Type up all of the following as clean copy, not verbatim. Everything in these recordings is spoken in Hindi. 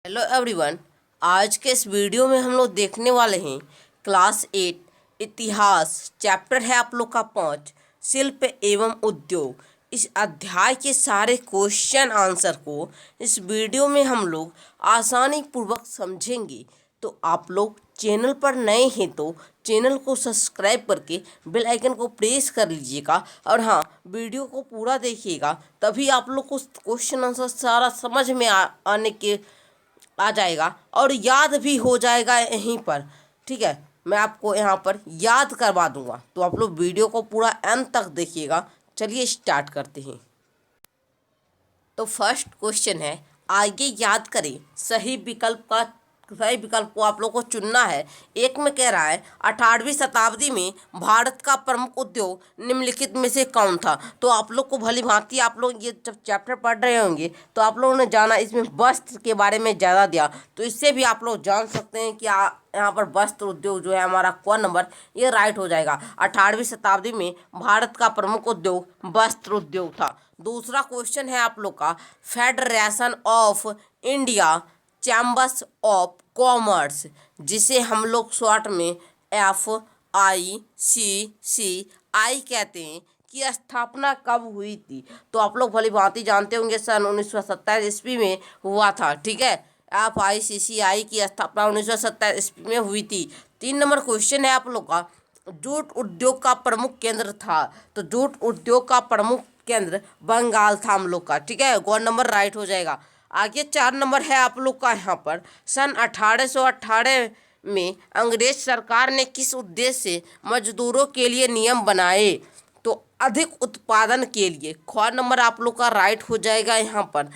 Hello everyone. आज के इस वीडियो में हम लोग देखने वाले हैं क्लास 8 इतिहास। चैप्टर है आप लोग का 5 शिल्प एवं उद्योग। इस अध्याय के सारे क्वेश्चन आंसर को इस वीडियो में हम लोग आसानी पूर्वक समझेंगे। तो आप लोग चैनल पर नए हैं तो चैनल को सब्सक्राइब करके बेल आइकन को प्रेस कर लीजिएगा और हाँ, वीडियो को पूरा देखिएगा, तभी आप लोग को क्वेश्चन आंसर सारा समझ में आने के आ जाएगा और याद भी हो जाएगा यहीं पर। ठीक है, मैं आपको यहाँ पर याद करवा दूंगा, तो आप लोग वीडियो को पूरा अंत तक देखिएगा। चलिए स्टार्ट करते हैं। तो फर्स्ट क्वेश्चन है, आगे याद करें। सही विकल्प को आप लोग को चुनना है। एक में कह रहा है 18वीं शताब्दी में भारत का प्रमुख उद्योग निम्नलिखित में से कौन था। तो आप लोग को भली भांति आप लोग ये जब चैप्टर पढ़ रहे होंगे तो आप लोगों ने जाना इसमें वस्त्र के बारे में ज़्यादा दिया, तो इससे भी आप लोग जान सकते हैं कि यहाँ पर वस्त्र उद्योग जो है हमारा कौन नंबर ये राइट हो जाएगा। 18वीं शताब्दी में भारत का प्रमुख उद्योग वस्त्र उद्योग था। दूसरा क्वेश्चन है आप लोग का, federation of India chambers of commerce, जिसे हम लोग शॉर्ट में FICCI कहते हैं, की स्थापना कब हुई थी। तो आप लोग भली भांति जानते होंगे सन 1927 ईस्वी में हुआ था। ठीक है, FICCI की स्थापना 1927 ईस्वी में हुई थी। 3 नंबर क्वेश्चन है आप लोग का, जूट उद्योग का प्रमुख केंद्र था। तो जूट उद्योग का प्रमुख केंद्र बंगाल था हम लोग का। ठीक है, ग नंबर राइट हो जाएगा। आगे 4 नंबर है आप लोग का यहाँ पर, सन 1818 में अंग्रेज सरकार ने किस उद्देश्य से मजदूरों के लिए नियम बनाए। तो अधिक उत्पादन के लिए। ख नंबर आप लोग का राइट हो जाएगा यहाँ पर।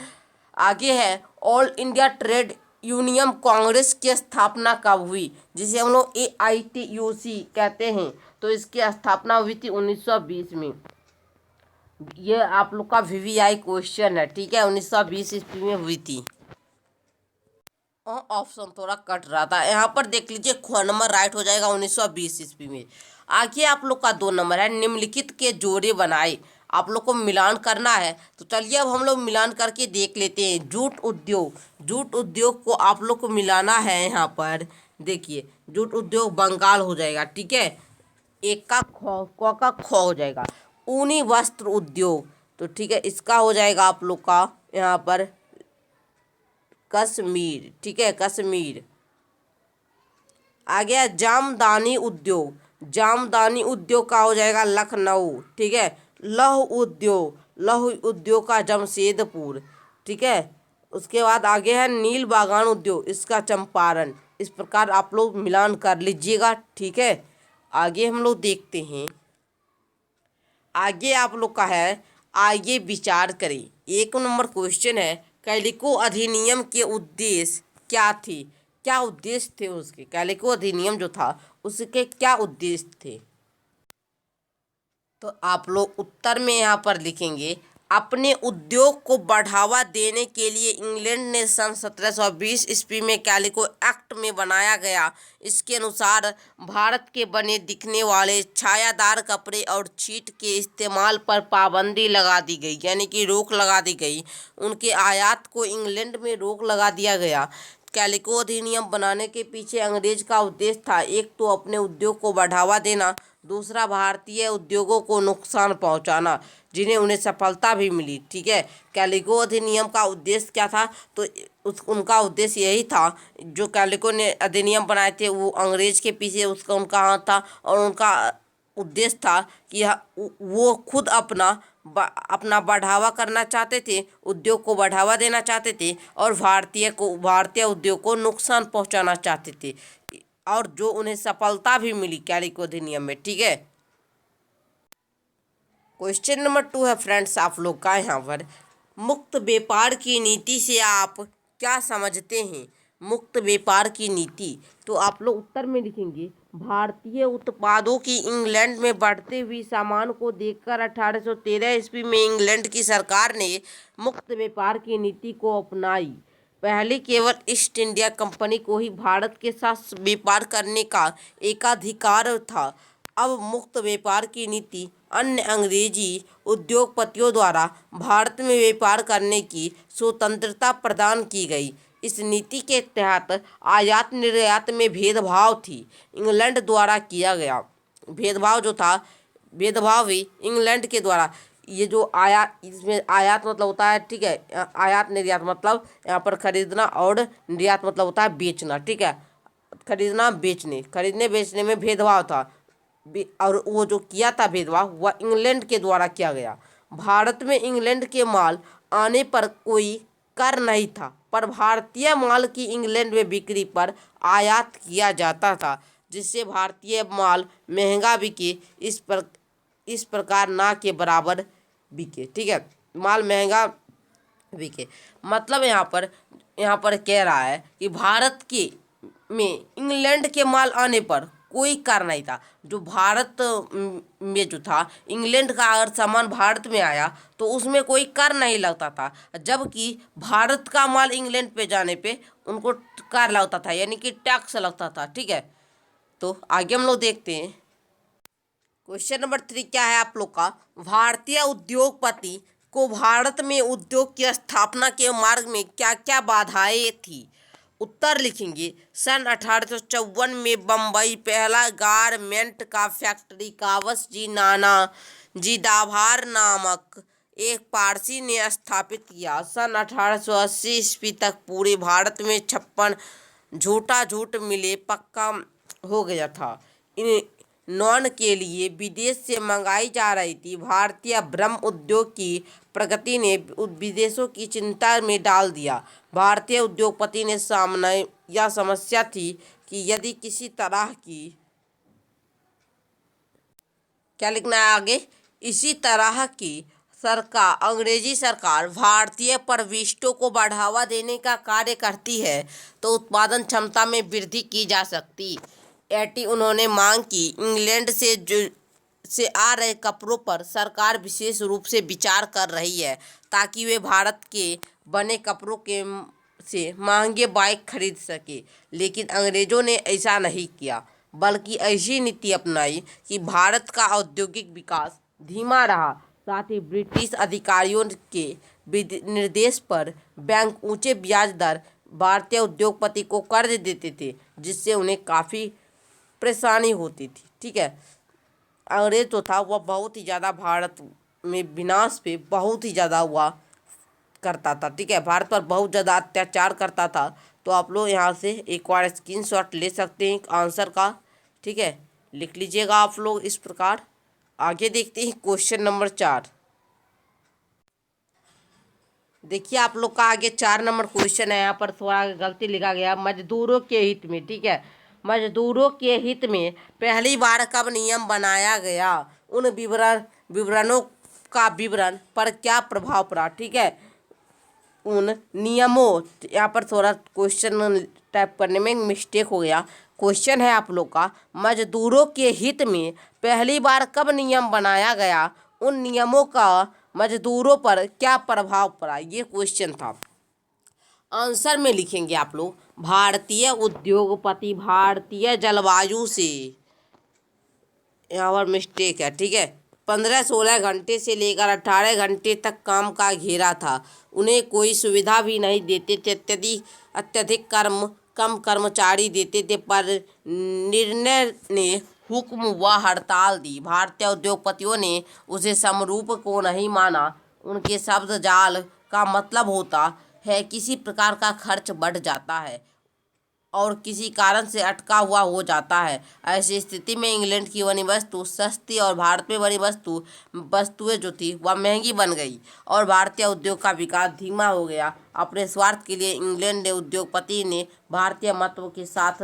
आगे है, all India trade union Congress की स्थापना कब हुई, जिसे हम लोग AITUC कहते हैं। तो इसकी स्थापना हुई थी 1920 में। ये आप लोग का VVI क्वेश्चन है। ठीक है, 1920 ईस्वी में हुई थी। ऑप्शन थोड़ा कट रहा था, यहाँ पर देख लीजिए ख नंबर राइट हो जाएगा 1920 ईस्वी में। आगे आप लोग का 2 नंबर है, निम्नलिखित के जोड़े बनाए। आप लोग को मिलान करना है, तो चलिए अब हम लोग मिलान करके देख लेते हैं। जूट उद्योग को आप लोग को मिलाना है। यहाँ पर देखिए, जूट उद्योग बंगाल हो जाएगा। ठीक है, एक का ख हो जाएगा। ऊनी वस्त्र उद्योग, तो ठीक है, इसका हो जाएगा आप लोग का यहाँ पर कश्मीर। ठीक है, कश्मीर। आ गया जामदानी उद्योग का हो जाएगा लखनऊ। ठीक है, लौह उद्योग का जमशेदपुर। ठीक है, उसके बाद आगे है नील बागान उद्योग, इसका चंपारण। इस प्रकार आप लोग मिलान कर लीजिएगा। ठीक है, आगे हम लोग देखते हैं। आगे आप लोग का है, आगे विचार करें। 1 नंबर क्वेश्चन है, कैलिको अधिनियम के उद्देश्य क्या थे। क्या उद्देश्य थे उसके, कैलिको अधिनियम जो था उसके क्या उद्देश्य थे। तो आप लोग उत्तर में यहाँ पर लिखेंगे, अपने उद्योग को बढ़ावा देने के लिए इंग्लैंड ने सन 1720 ईस्वी में कैलिको एक्ट में बनाया गया। इसके अनुसार भारत के बने दिखने वाले छायादार कपड़े और छीट के इस्तेमाल पर पाबंदी लगा दी गई, यानी कि रोक लगा दी गई। उनके आयात को इंग्लैंड में रोक लगा दिया गया। कैलिको अधिनियम बनाने के पीछे अंग्रेज का उद्देश्य था, एक तो अपने उद्योग को बढ़ावा देना, दूसरा भारतीय उद्योगों को नुकसान पहुंचाना, जिन्हें उन्हें सफलता भी मिली। ठीक है, कैलिको अधिनियम का उद्देश्य क्या था, तो उनका उद्देश्य यही था, जो कैलिको ने अधिनियम बनाए थे वो अंग्रेज के पीछे उसका उनका हाथ था, और उनका उद्देश्य था कि वो खुद अपना बढ़ावा करना चाहते थे, उद्योग को बढ़ावा देना चाहते थे, और भारतीय उद्योग को नुकसान पहुंचाना चाहते थे, और जो उन्हें सफलता भी मिली कैलिको अधिनियम में। ठीक है, क्वेश्चन नंबर 2 है फ्रेंड्स आप लोग का यहाँ पर, मुक्त व्यापार की नीति से आप क्या समझते हैं। मुक्त व्यापार की नीति, तो आप लोग उत्तर में लिखेंगे, भारतीय उत्पादों की इंग्लैंड में बढ़ते हुई सामान को देखकर 1813 ईस्वी में इंग्लैंड की सरकार ने मुक्त व्यापार की नीति को अपनाई। पहले केवल ईस्ट इंडिया कंपनी को ही भारत के साथ व्यापार करने का एकाधिकार था। अब मुक्त व्यापार की नीति अन्य अंग्रेजी उद्योगपतियों द्वारा भारत में व्यापार करने की स्वतंत्रता प्रदान की गई। इस नीति के तहत आयात निर्यात में भेदभाव थी इंग्लैंड द्वारा किया गया। भेदभाव जो था, भेदभाव भी इंग्लैंड के द्वारा। ये जो आयात, इसमें आयात मतलब होता है, ठीक है, आयात निर्यात मतलब यहाँ पर खरीदना, और निर्यात मतलब होता है बेचना, ठीक है, खरीदना खरीदने बेचने में भेदभाव था। और वो जो किया था भेदभाव, वह इंग्लैंड के द्वारा किया गया। भारत में इंग्लैंड के माल आने पर कोई कर नहीं था, पर भारतीय माल की इंग्लैंड में बिक्री पर आयात किया जाता था, जिससे भारतीय माल महंगा बिके, इस प्रकार ना के बराबर बिके, ठीक है, माल महंगा बिके। मतलब यहाँ पर कह रहा है कि भारत के में इंग्लैंड के माल आने पर कोई कर नहीं था। जो भारत में जो था, इंग्लैंड का अगर सामान भारत में आया तो उसमें कोई कर नहीं लगता था, जबकि भारत का माल इंग्लैंड पे जाने पे उनको कर लगता था, यानी कि टैक्स लगता था, ठीक है। तो आगे हम लोग देखते हैं। क्वेश्चन नंबर 3 क्या है आप लोग का, भारतीय उद्योगपति को भारत में उद्योग की स्थापना के मार्ग में क्या क्या बाधाएं थी। उत्तर लिखेंगे, सन 1854 में बम्बई पहला गारमेंट का फैक्ट्री कावस जी नाना जी दाभार नामक एक पारसी ने स्थापित किया। सन 1880 ईस्वी तक पूरे भारत में 56 झूठा झूठ मिले पक्का हो गया था। इन नॉन के लिए विदेश से मंगाई जा रही थी। भारतीय ब्रह्म उद्योग की प्रगति ने विदेशों की चिंता में डाल दिया। भारतीय उद्योगपति ने सामने यह समस्या थी कि यदि किसी तरह की, क्या लिखना है आगे, इसी तरह की अंग्रेजी सरकार भारतीय प्रविष्टों को बढ़ावा देने का कार्य करती है तो उत्पादन क्षमता में वृद्धि की जा सकती। उन्होंने मांग की, इंग्लैंड से आ रहे कपड़ों पर सरकार विशेष रूप से विचार कर रही है ताकि वे भारत के बने कपड़ों के से महंगे बाइक खरीद सके। लेकिन अंग्रेजों ने ऐसा नहीं किया, बल्कि ऐसी नीति अपनाई कि भारत का औद्योगिक विकास धीमा रहा। साथ ही ब्रिटिश अधिकारियों के निर्देश पर बैंक ऊंचे ब्याज दर भारतीय उद्योगपति को कर्ज देते थे, जिससे उन्हें काफ़ी परेशानी होती थी, ठीक है। अंग्रेज तो था वह बहुत ही ज़्यादा भारत में विनाश पे बहुत ही ज़्यादा हुआ करता था, ठीक है, भारत पर बहुत ज़्यादा अत्याचार करता था। तो आप लोग यहाँ से एक बार स्क्रीनशॉट ले सकते हैं आंसर का, ठीक है, लिख लीजिएगा आप लोग इस प्रकार। आगे देखते हैं क्वेश्चन नंबर 4। देखिए आप लोग का आगे 4 नंबर क्वेश्चन है। यहाँ पर थोड़ा गलती लिखा गया, मजदूरों के हित में, ठीक है, मजदूरों के हित में पहली बार कब नियम बनाया गया, उन विवरणों का विवरण पर क्या प्रभाव पड़ा, ठीक है, उन नियमों, यहाँ पर थोड़ा क्वेश्चन टाइप करने में मिस्टेक हो गया। क्वेश्चन है आप लोग का, मजदूरों के हित में पहली बार कब नियम बनाया गया, उन नियमों का मजदूरों पर क्या प्रभाव पड़ा, ये क्वेश्चन था। आंसर में लिखेंगे आप लोग, भारतीय उद्योगपति भारतीय जलवायु से, यहाँ पर मिस्टेक है, ठीक है, 15-16 घंटे से लेकर 18 घंटे तक काम का घेरा था। उन्हें कोई सुविधा भी नहीं देते थे, अत्यधिक कम कर्मचारी देते थे, पर निर्णय ने हुक्म व हड़ताल दी। भारतीय उद्योगपतियों ने उसे समरूप को नहीं माना। उनके शब्द जाल का मतलब होता है किसी प्रकार का खर्च बढ़ जाता है और किसी कारण से अटका हुआ हो जाता है। ऐसी स्थिति में इंग्लैंड की बनी वस्तु सस्ती और भारत में बनी वस्तुएं जो थी वह महंगी बन गई और भारतीय उद्योग का विकास धीमा हो गया। अपने स्वार्थ के लिए इंग्लैंड ने उद्योगपति ने भारतीय महत्व के साथ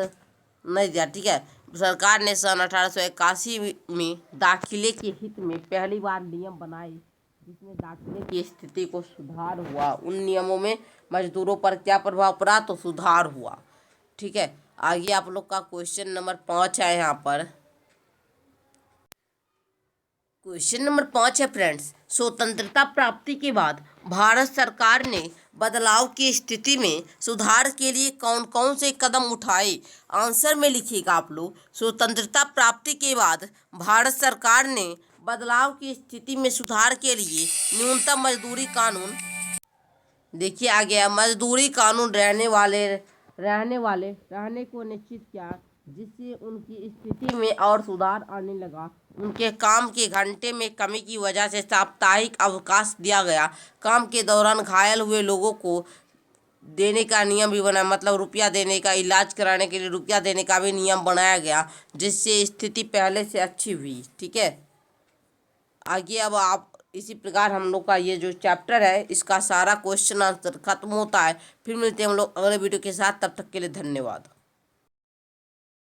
नहीं दिया, ठीक है। सरकार ने सन 1881 में दाखिले के हित में पहली बार नियम बनाए, जिसमें दाखिले की स्थिति को सुधार हुआ। उन नियमों में मजदूरों पर क्या प्रभाव पड़ा, तो सुधार हुआ, ठीक है। आगे आप लोग का क्वेश्चन नंबर 5 है। यहाँ पर क्वेश्चन नंबर 5 है फ्रेंड्स, स्वतंत्रता प्राप्ति के बाद भारत सरकार ने बदलाव की स्थिति में सुधार के लिए कौन कौन से कदम उठाए। आंसर में लिखिएगा आप लोग, स्वतंत्रता प्राप्ति के बाद भारत सरकार ने बदलाव की स्थिति में सुधार के लिए न्यूनतम मजदूरी कानून देखिए आ गया, मजदूरी कानून रहने को निश्चित किया, जिससे उनकी स्थिति में और सुधार आने लगा। उनके काम के घंटे में कमी की वजह से साप्ताहिक अवकाश दिया गया। काम के दौरान घायल हुए लोगों को देने का नियम भी बना, मतलब रुपया देने का, इलाज कराने के लिए रुपया देने का भी नियम बनाया गया, जिससे स्थिति पहले से अच्छी हुई। ठीक है, आगे अब आप इसी प्रकार हम लोग का ये जो चैप्टर है इसका सारा क्वेश्चन आंसर खत्म होता है। फिर मिलते हैं हम लोग अगले वीडियो के साथ, तब तक के लिए धन्यवाद।